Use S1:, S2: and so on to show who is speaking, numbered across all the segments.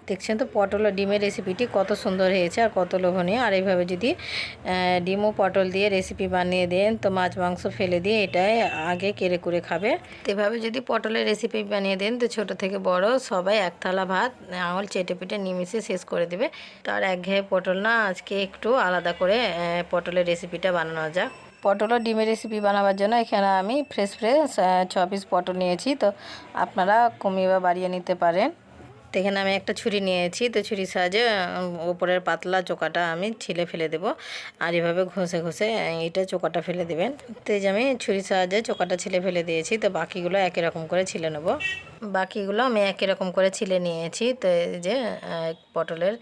S1: দেখছেন তো পটল ও ডিমের রেসিপিটি কত সুন্দর হয়েছে আর কত লোভনীয়। আর এইভাবে যদি ডিম ও পটল দিয়ে রেসিপি বানিয়ে দেন তো মাছ মাংস ফেলে দিয়ে এটাই আগে কেড়ে করে খাবে। এভাবে যদি পটলের রেসিপি বানিয়ে দেন তো ছোট থেকে বড় সবাই এক থালা ভাত আঙুল চেটে পেটে নিমিশে শেষ করে দেবে। তার একঘেয়ে পটল না, আজকে একটু আলাদা করে পটলের রেসিপিটা বানানো যাক। পটল ও ডিমের রেসিপি বানাবার জন্য এখানে আমি ফ্রেশ 6 পিস পটল নিয়েছি। তো আপনারা কমিয়ে বা বাড়িয়ে নিতে পারেন। তো এখানে আমি একটা ছুরি নিয়েছি, তো ছুরির সাহায্যে উপরের পাতলা চোকাটা আমি ছিলে ফেলে দেব। আর এভাবে ঘষে ঘষে এটা চোকাটা ফেলে দেবেন। তো এই যে আমি ছুরির সাহায্যে চোকাটা ছিলে ফেলে দিয়েছি। তো বাকিগুলো একই রকম করে ছিলে নেব। বাকিগুলো আমি একই রকম করে ছিলে নিয়েছি। তো এই যে পটলের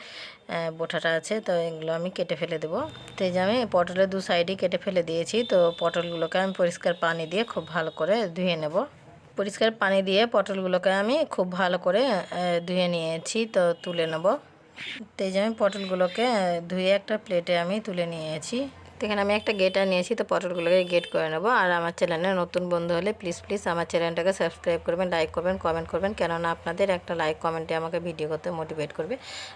S1: বোটাটা আছে, তো এগুলো আমি কেটে ফেলে দেবো। তো এই যে আমি পটলের দু সাইডই কেটে ফেলে দিয়েছি। তো পটলগুলোকে আমি পরিষ্কার পানি দিয়ে খুব ভালো করে ধুয়ে নেব। পরিষ্কার পানি দিয়ে পটলগুলোকে আমি খুব ভালো করে ধুয়ে নিয়েছি। তো তুলে নেব। তো এই যে আমি পটলগুলোকে ধুয়ে একটা প্লেটে আমি তুলে নিয়েছি। তো এখানে আমি একটা গেটার নিয়েছি। তো পটলগুলোকে গেট করে নেব। আর আমার চ্যানেলে নতুন বন্ধু হলে প্লিজ আমার চ্যানেলটাকে সাবস্ক্রাইব করবেন, লাইক করবেন, কমেন্ট করবেন। কেননা আপনাদের একটা লাইক কমেন্টে আমাকে ভিডিও করতে মোটিভেট করবে।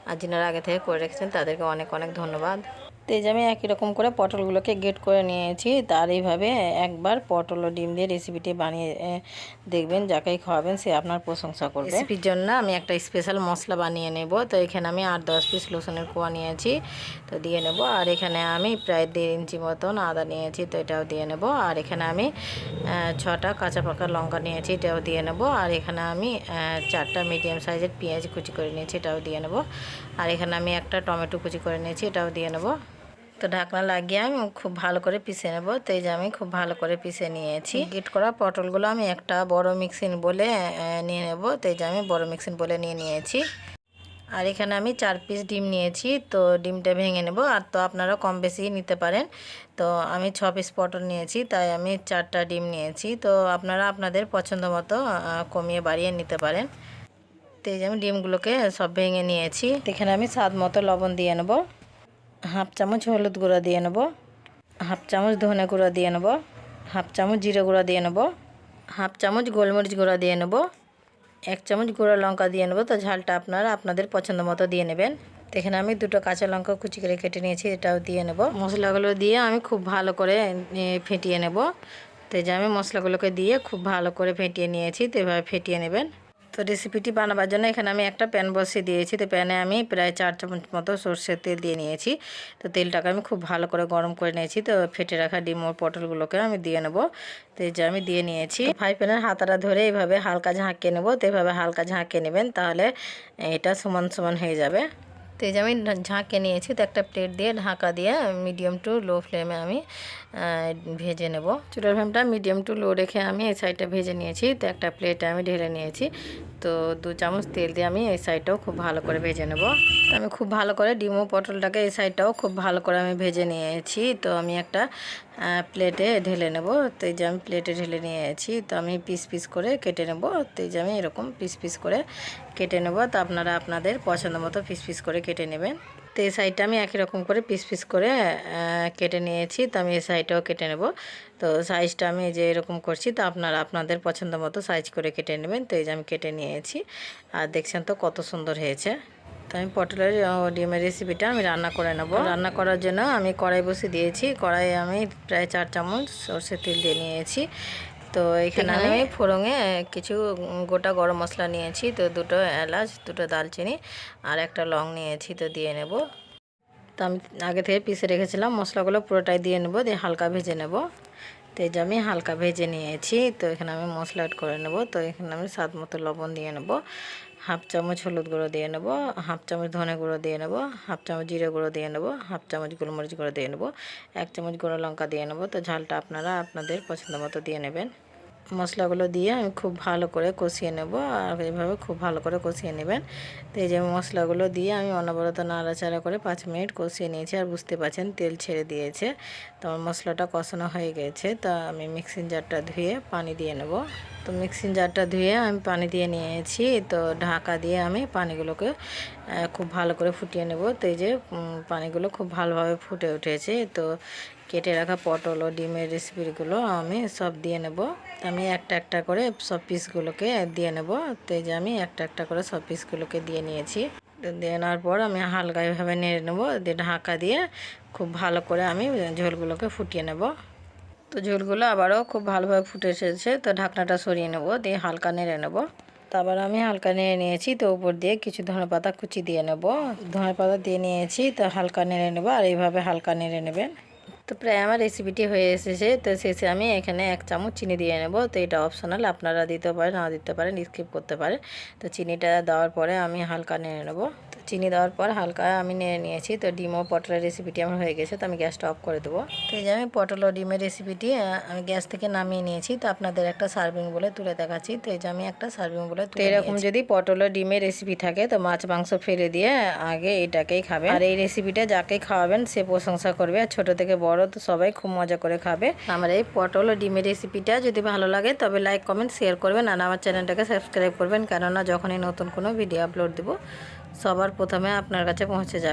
S1: আর যিনারা আগে থেকে করে রেখেছেন তাদেরকে অনেক অনেক ধন্যবাদ। তো এই যে আমি একই রকম করে পটলগুলোকে গেট করে নিয়েছি। তার এইভাবে একবার পটল ও ডিম দিয়ে রেসিপিটি বানিয়ে দেখবেন, যাকেই খাওয়াবেন সে আপনার প্রশংসা করবে। রেসিপির জন্য আমি একটা স্পেশাল মশলা বানিয়ে নেব। তো এখানে আমি 8-10 পিস রসুনের কোয়া নিয়েছি, তো দিয়ে নেব। আর এখানে আমি প্রায় 1.5 ইঞ্চি মতন আদা নিয়েছি, তো এটাও দিয়ে নেব। আর এখানে আমি 6টা কাঁচা পাকা লঙ্কা নিয়েছি, এটাও দিয়ে নেব। আর এখানে আমি 4টা মিডিয়াম সাইজের পেঁয়াজ কুচি করে নিয়েছি, এটাও দিয়ে নেব। আর এখানে আমি একটা টমেটো কুচি করে নিয়েছি, এটাও দিয়ে নেব। তো ঢাকনা লাগিয়ে আমি খুব ভালো করে পিষে নেব। তো এই যে আমি খুব ভালো করে পিষে নিয়েছি। গেট করা পটলগুলো আমি একটা বড় মিক্সিং বলে নিয়ে নেব। তো এই যে আমি বড় মিক্সিং বলে নিয়েছি। আর এখানে আমি 4 পিস ডিম নিয়েছি, তো ডিমটা ভেঙে নেব। আর তো আপনারা কম বেশি নিতে পারেন। তো আমি 6 পিস পটল নিয়েছি, তাই আমি 4টা ডিম নিয়েছি। তো আপনারা আপনাদের পছন্দ মতো কমিয়ে বাড়িয়ে নিতে পারেন। তো এই যে আমি ডিমগুলোকে সব ভেঙে নিয়েছি। এখানে আমি স্বাদ মতো লবণ দিয়ে নেব, হাফ চামচ হলুদ গুঁড়া দিয়ে নেব, হাফ চামচ ধনে গুঁড়া দিয়ে নেব, হাফ চামচ জিরে গুঁড়া দিয়ে নেব, হাফ চামচ গোলমরিচ গুঁড়া দিয়ে নেব, 1 চামচ গুঁড়া লঙ্কা দিয়ে নেব। তো ঝালটা আপনারা আপনাদের পছন্দ মতো দিয়ে নেবেন। তো এখানে আমি 2টো কাঁচা লঙ্কা কুচি করে কেটে নিয়েছি, এটাও দিয়ে নেব। মশলাগুলো দিয়ে আমি খুব ভালো করে ফেটিয়ে নেব। তো এই যে আমি মশলাগুলোকে দিয়ে খুব ভালো করে ফেটিয়ে নিয়েছি। তো এভাবে ফেটিয়ে নেবেন। তো রেসিপিটি বানাবার জন্য এখানে আমি একটা প্যান বসিয়ে দিয়েছি। তো প্যানে আমি প্রায় 4 চামচ মতো সর্ষের তেল দিয়ে নিয়েছি। তো তেলটাকে আমি খুব ভালো করে গরম করে নিয়েছি। তো ফেটে রাখা ডিম ও পটলগুলোকে আমি দিয়ে নেব। তো এই যে আমি দিয়ে নিয়েছি। ফ্রাই প্যানের হাতাটা ধরে এইভাবে হালকা ঝাঁকিয়ে নেব। তো এভাবে হালকা ঝাঁকিয়ে নেবেন, তাহলে এটা সমান সমান হয়ে যাবে। তো এই যে আমি ঝাঁকে নিয়েছি। তো একটা প্লেট দিয়ে ঢাকা দিয়ে মিডিয়াম টু লো ফ্লেমে আমি ভেজে নেব। চুলার ফ্লেমটা মিডিয়াম টু লো রেখে আমি এই সাইডটা ভেজে নিয়েছি। তো একটা প্লেটে আমি ঢেলে নিয়েছি। তো 2 চামচ তেল দিয়ে আমি এই সাইডটাও খুব ভালো করে ভেজে নেব। তো আমি খুব ভালো করে ডিম ও পটলটাকে এই সাইডটাও খুব ভালো করে আমি ভেজে নিয়েছি। তো আমি একটা প্লেটে ঢেলে নেব। তো এই যে আমি প্লেটে ঢেলে নিয়েছি। তো আমি পিস পিস করে কেটে নেব। তো এই যে আমি এরকম পিস পিস করে কেটে নেব। তো আপনারা আপনাদের পছন্দ মতো পিস পিস করে কেটে নেবেন। তো এই সাইডটা আমি একই রকম করে পিস পিস করে কেটে নিয়েছি। তো আমি এই সাইডটাও কেটে নেব। তো সাইজটা আমি যে এরকম করছি, তো আপনারা আপনাদের পছন্দ মতো সাইজ করে কেটে নেবেন। তো এই যে আমি কেটে নিয়েছি। আর দেখছেন তো কত সুন্দর হয়েছে। তো আমি পটলের ডিমের রেসিপিটা আমি রান্না করে নেব। রান্না করার জন্য আমি কড়াই বসিয়ে দিয়েছি। কড়াইয়ে আমি প্রায় 4 চামচ সরষের তেল দিয়ে নিয়েছি। তো এখানে আমি ফোড়নে কিছু গোটা গরম মশলা নিয়েছি। তো 2টো এলাচ, 2টো দালচিনি আর একটা লং নিয়েছি, তো দিয়ে নেব। তো আমি আগে থেকে পিষে রেখেছিলাম মশলাগুলো পুরোটাই দিয়ে নেব, দিয়ে হালকা ভেজে নেব। তো এই যে আমি হালকা ভেজে নিয়েছি। তো এখানে আমি মশলা অ্যাড করে নেব। তো এখানে আমি স্বাদ মতো লবণ দিয়ে নেব, হাফ চামচ হলুদ গুঁড়ো দিয়ে নেব, হাফ চামচ ধনে গুঁড়ো দিয়ে নেব, হাফ চামচ জিরে গুঁড়ো দিয়ে নেব, হাফ চামচ গোলমরিচ গুঁড়ো দিয়ে নেব, 1 চামচ গুঁড়ো লঙ্কা দিয়ে নেব। তো ঝালটা আপনারা আপনাদের পছন্দ মতো দিয়ে নেবেন। মশলাগুলো দিয়ে আমি খুব ভালো করে কষিয়ে নেব। আর এইভাবে খুব ভালো করে কষিয়ে নেবেন। তো এই যে মশলাগুলো দিয়ে আমি অনবরত নাড়াচাড়া করে 5 মিনিট কষিয়ে নিয়েছি। আর বুঝতে পারছেন তেল ছেড়ে দিয়েছে। তো আমার মশলাটা কষানো হয়ে গেছে। তা আমি মিক্সিং জারটা ধুয়ে পানি দিয়ে নেব। তো মিক্সিং জারটা ধুয়ে আমি পানি দিয়ে নিয়েছি। তো ঢাকা দিয়ে আমি পানিগুলোকে খুব ভালো করে ফুটিয়ে নেব। তো এই যে পানিগুলো খুব ভালোভাবে ফুটে উঠেছে। তো কেটে রাখা পটল ও ডিমের রেসিপিগুলো আমি সব দিয়ে নেব। আমি একটা একটা করে সব পিসগুলোকে দিয়ে নেব। তো এই যে আমি একটা একটা করে সব পিসগুলোকে দিয়ে নিয়েছি। দেওয়ার পর আমি হালকা এভাবে নেড়ে নেবো, দিয়ে ঢাকা দিয়ে খুব ভালো করে আমি ঝোলগুলোকে ফুটিয়ে নেব। তো ঝোলগুলো আবারও খুব ভালোভাবে ফুটে এসেছে, তো ঢাকনাটা সরিয়ে নেব, দিয়ে হালকা নেড়ে নেব। তো আবার আমি হালকা নেড়ে নিয়েছি, তো উপর দিয়ে কিছু ধনেপাতা কুচি দিয়ে নেব। ধনেপাতা দিয়ে নিয়েছি, তো হালকা নেড়ে নেব, আর এইভাবে হালকা নেড়ে নেবেন। তো প্রায় আমার রেসিপিটি হয়ে এসেছে। তো শেষে আমি এখানে 1 চামচ চিনি দিয়ে নেব। তো এটা অপশনাল, আপনারা দিতে পারেন, না দিতে পারেন, স্কিপ করতে পারেন। তো চিনিটা দেওয়ার পরে আমি হালকা নেড়ে নেব। তো চিনি দেওয়ার পর হালকা আমি নেড়ে নিয়েছি। তো ডিম ও পটলের রেসিপিটি আমার হয়ে গেছে, তো আমি গ্যাসটা অফ করে দেবো। তো এই যে আমি পটল ও ডিমের রেসিপিটি আমি গ্যাস থেকে নামিয়ে নিয়েছি। তো আপনাদের একটা সার্ভিং বলে তুলে দেখাচ্ছি। তো এই যে আমি একটা সার্ভিং বলে তুলে এরকম যদি পটল ও ডিমের রেসিপি থাকে, তো মাছ মাংস ফেলে দিয়ে আগে এটাকেই খাবে। আর এই রেসিপিটা যাকেই খাওয়াবেন সে প্রশংসা করবে, আর ছোট থেকে বড় তো সবাই খুব মজা করে খাবে। আমার এই পটল ও ডিমের রেসিপিটা যদি ভালো লাগে তবে লাইক কমেন্ট শেয়ার করবেন, আর আমার চ্যানেলটাকে সাবস্ক্রাইব করবেন, কেননা যখনই নতুন কোনো ভিডিও আপলোড দেবো সবার প্রথমে আপনার কাছে পৌঁছে যাবে।